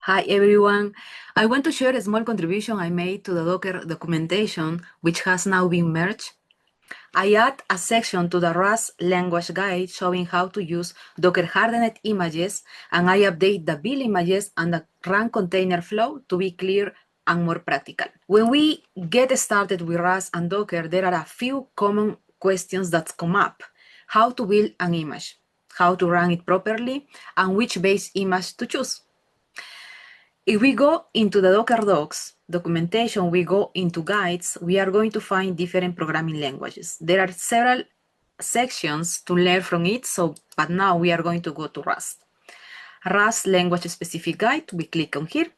Hi everyone. I want to share a small contribution I made to the Docker documentation, which has now been merged. I add a section to the Rust language guide showing how to use Docker hardened images, and I update the build images and the run container flow to be clear and more practical. When we get started with Rust and Docker, there are a few common questions that come up. How to build an image, how to run it properly, and which base image to choose. If we go into the Docker docs documentation, we go into guides, we are going to find different programming languages. There are several sections to learn from it, but now we are going to go to Rust. Rust language specific guide, we click on here,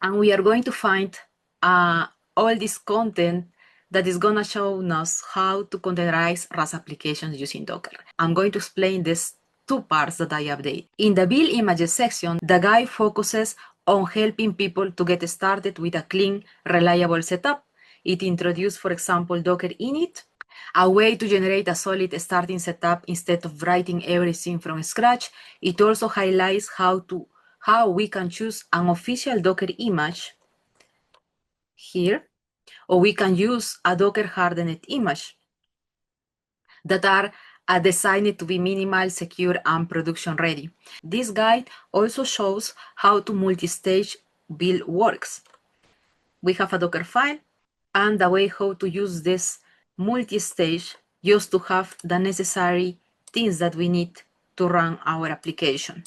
and we are going to find all this content that is going to show us how to containerize Rust applications using Docker. I'm going to explain these two parts that I update. In the build images section, the guide focuses on helping people to get started with a clean, reliable setup. It introduces, for example, Docker init, a way to generate a solid starting setup instead of writing everything from scratch. It also highlights how we can choose an official Docker image here, or we can use a Docker hardened image that are designed to be minimal, secure, and production ready. This guide also shows how to multi-stage build works. We have a Docker file and the way how to use this multi-stage just to have the necessary things that we need to run our application.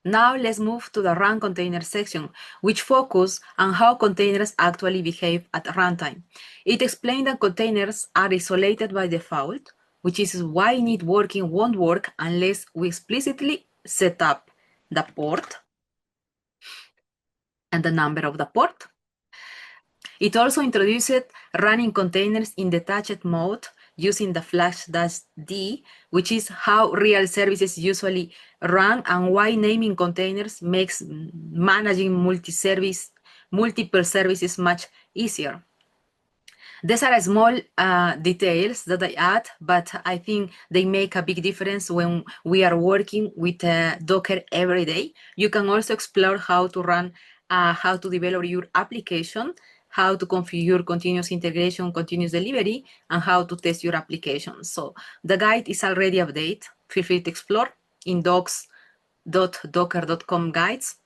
Now let's move to the run container section, which focus on how containers actually behave at runtime. It explains that containers are isolated by default, which is why init working won't work unless we explicitly set up the port and the number of the port. It also introduced running containers in detached mode using the flash-d, which is how real services usually run, and why naming containers makes managing multiple services much easier. These are small details that I add, but I think they make a big difference when we are working with Docker every day. You can also explore how to run, how to develop your application, how to configure continuous integration, continuous delivery, and how to test your application. So the guide is already updated. Feel free to explore in docs.docker.com guides.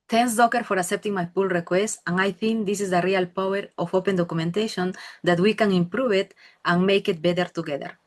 Thanks Docker for accepting my pull request, and I think this is the real power of open documentation, that we can improve it and make it better together.